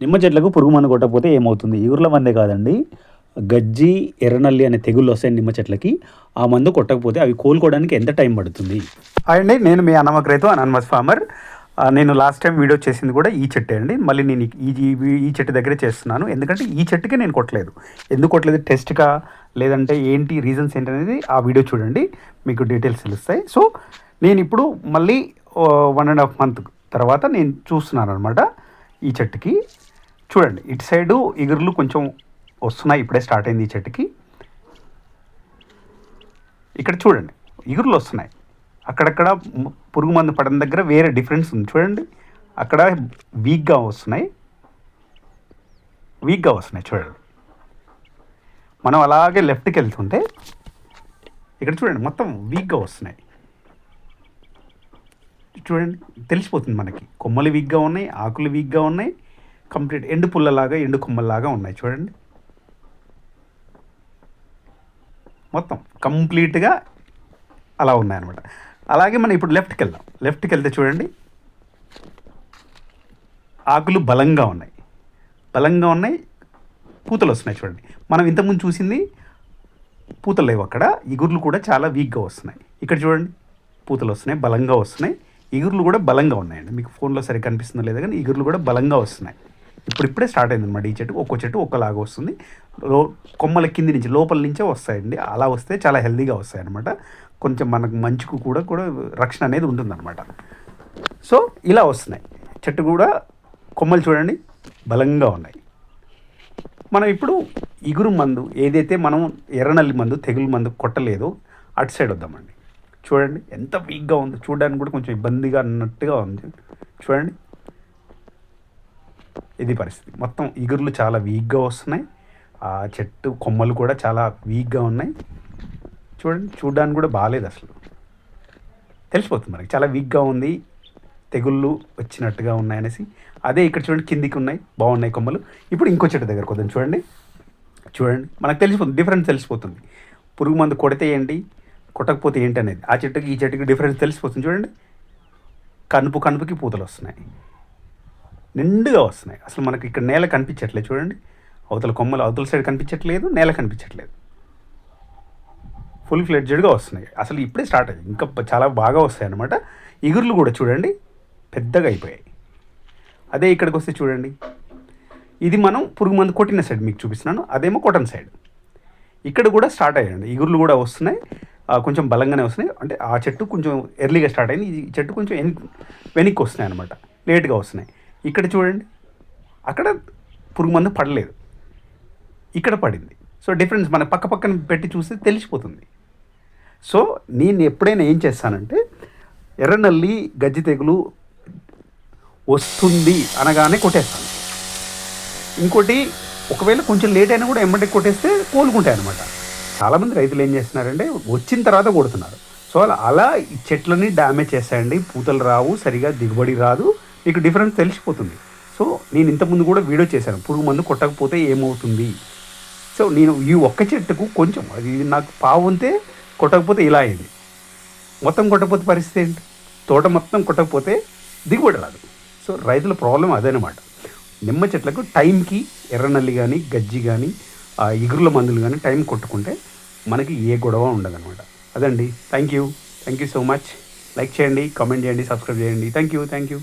నిమ్మ చెట్లకు పురుగు మందు కొట్టకపోతే ఏమవుతుంది? ఇగుర్ల మందే కాదండి. గజ్జి, ఎర్రనల్లి అనే తెగుళ్ళు వస్తాయి నిమ్మ చెట్లకి. ఆ మందు కొట్టకపోతే అవి కోలుకోవడానికి ఎంత టైం పడుతుంది? హాయ్ అండి, నేను మీ అన్నమక్ రైతు అనానమస్ ఫార్మర్. నేను లాస్ట్ టైం వీడియో చేసింది కూడా ఈ చెట్టే అండి. మళ్ళీ నేను ఈ చెట్టు దగ్గరే చేస్తున్నాను. ఎందుకంటే ఈ చెట్టుకే నేను కొట్టలేదు. ఎందుకు కొట్టలేదు, టెస్ట్గా లేదంటే ఏంటి రీజన్స్ ఏంటనేది ఆ వీడియో చూడండి, మీకు డీటెయిల్స్ తెలుస్తాయి. సో నేను ఇప్పుడు మళ్ళీ 1.5 month తర్వాత నేను చూస్తున్నాను అనమాట ఈ చెట్టుకి. చూడండి, ఇటు సైడు ఇగుర్లు కొంచెం వస్తున్నాయి, ఇప్పుడే స్టార్ట్ అయింది ఈ చెట్టుకి. ఇక్కడ చూడండి ఇగుర్లు వస్తున్నాయి, అక్కడక్కడ పురుగు మందు పడిన దగ్గర వేరే డిఫరెన్స్ ఉంది చూడండి. అక్కడ వీక్గా వస్తున్నాయి చూడండి. మనం అలాగే లెఫ్ట్కి వెళ్తుంటే ఇక్కడ చూడండి మొత్తం వీక్గా వస్తున్నాయి చూడండి. తెలిసిపోతుంది మనకి, కొమ్మలు వీక్గా ఉన్నాయి, ఆకులు వీక్గా ఉన్నాయి, కంప్లీట్ ఎండు పుల్లలాగా ఎండు కొమ్మల్లాగా ఉన్నాయి చూడండి. మొత్తం కంప్లీట్గా అలా ఉన్నాయన్నమాట. అలాగే మనం ఇప్పుడు లెఫ్ట్కి వెళ్తే చూడండి, ఆకులు బలంగా ఉన్నాయి, పూతలు వస్తున్నాయి చూడండి. మనం ఇంతకుముందు చూసింది పూతలు లేవు, అక్కడ ఇగుర్లు కూడా చాలా వీక్గా వస్తున్నాయి. ఇక్కడ చూడండి పూతలు వస్తున్నాయి, బలంగా వస్తున్నాయి, ఇగుర్లు కూడా బలంగా ఉన్నాయండి. మీకు ఫోన్లో సరిగ్గా కనిపిస్తుందో లేదా కానీ ఇగుర్లు కూడా బలంగా వస్తున్నాయి. ఇప్పుడే స్టార్ట్ అయింది అనమాట ఈ చెట్టు. ఒక్కో చెట్టు ఒక్కలాగా వస్తుంది, కొమ్మల కింది నుంచి లోపల నుంచే వస్తాయండి. అలా వస్తే చాలా హెల్తీగా వస్తాయి అనమాట. కొంచెం మనకు మంచుకు కూడా రక్షణ అనేది ఉంటుందన్నమాట. సో ఇలా వస్తున్నాయి చెట్టు కూడా, కొమ్మలు చూడండి బలంగా ఉన్నాయి. మనం ఇప్పుడు ఇగురు మందు ఏదైతే మనం ఎర్రనల్లి మందు తెగులు మందు కొట్టలేదో అటు సైడ్ వద్దామండి. చూడండి ఎంత వీక్గా ఉందో, చూడడానికి కూడా కొంచెం ఇబ్బందిగా అన్నట్టుగా ఉంది చూడండి. ఇది పరిస్థితి, మొత్తం ఇగుర్లు చాలా వీక్గా వస్తున్నాయి, ఆ చెట్టు కొమ్మలు కూడా చాలా వీక్గా ఉన్నాయి చూడండి. చూడడానికి కూడా బాగాలేదు, అసలు తెలిసిపోతుంది మనకి చాలా వీక్గా ఉంది, తెగుళ్ళు వచ్చినట్టుగా ఉన్నాయనేసి. అదే ఇక్కడ చూడండి కిందికి ఉన్నాయి, బాగున్నాయి కొమ్మలు. ఇప్పుడు ఇంకో చెట్టు దగ్గర కొద్దాం చూడండి. మనకు తెలిసిపోతుంది, డిఫరెన్స్ తెలిసిపోతుంది. పురుగు మందు కొడితే ఏంటి, కొట్టకపోతే ఏంటి అనేది. ఆ చెట్టుకి ఈ చెట్టుకి డిఫరెన్స్ తెలిసిపోతుంది చూడండి. కనుపుకి పూతలు వస్తున్నాయి, నిండుగా వస్తున్నాయి. అసలు మనకి ఇక్కడ నేల కనిపించట్లేదు చూడండి, అవతల కొమ్మలు అవతల సైడ్ కనిపించట్లేదు, నేల కనిపించట్లేదు, ఫుల్ ఫ్లెడ్జెడ్గా వస్తున్నాయి. అసలు ఇప్పుడే స్టార్ట్ అయ్యింది, ఇంకా చాలా బాగా వస్తాయి అన్నమాట. ఇగుర్లు కూడా చూడండి పెద్దగా అయిపోయాయి. అదే ఇక్కడికి వస్తే చూడండి, ఇది మనం పురుగు మందు కొట్టిన సైడ్ మీకు చూపిస్తున్నాను, అదేమో కొట్టని సైడ్. ఇక్కడ కూడా స్టార్ట్ అయ్యాయండి, ఇగుర్లు కూడా వస్తున్నాయి, కొంచెం బలంగానే వస్తున్నాయి. అంటే ఆ చెట్టు కొంచెం ఎర్లీగా స్టార్ట్ అయింది, ఈ చెట్టు కొంచెం వెనక్కి వస్తున్నాయి అనమాట, లేట్గా వస్తున్నాయి. ఇక్కడ చూడండి, అక్కడ పురుగు మందు పడలేదు, ఇక్కడ పడింది. సో డిఫరెన్స్ మన పక్కన పెట్టి చూస్తే తెలిసిపోతుంది. సో నేను ఎప్పుడైనా ఏం చేస్తానంటే, ఎర్రనల్లి గజ్జి తెగులు వస్తుంది అనగానే కొట్టేస్తాను. ఇంకోటి, ఒకవేళ కొంచెం లేట్ అయినా కూడా ఎమ్మటే కొట్టేస్తే కోలుకుంటాయి అనమాట. చాలామంది రైతులు ఏం చేస్తున్నారంటే వచ్చిన తర్వాత కొడుతున్నారు. సో అలా ఈ చెట్లని డ్యామేజ్ చేస్తాయండి, పూతలు రావు, సరిగా దిగుబడి రాదు, మీకు డిఫరెన్స్ తెలిసిపోతుంది. సో నేను ఇంతకుముందు కూడా వీడియో చేశాను, పురుగు మందు కొట్టకపోతే ఏమవుతుంది. సో నేను ఈ ఒక్క చెట్టుకు కొంచెం, అది నాకు పావుంతే కొట్టకపోతే ఇలా అయింది. మొత్తం కొట్టకపోతే పరిస్థితి ఏంటి, తోట మొత్తం కొట్టకపోతే దిగుబడి రాదు. సో రైతుల ప్రాబ్లం అదనమాట. నిమ్మ చెట్లకు టైంకి ఎర్రనల్లి కానీ గజ్జి కానీ ఇగుర్ల మందులు కానీ టైం కొట్టుకుంటే మనకి ఏ గొడవ ఉండదన్నమాట. అదండి. Thank you so much. Like చేయండి, కామెంట్ చేయండి, సబ్స్క్రైబ్ చేయండి. Thank you.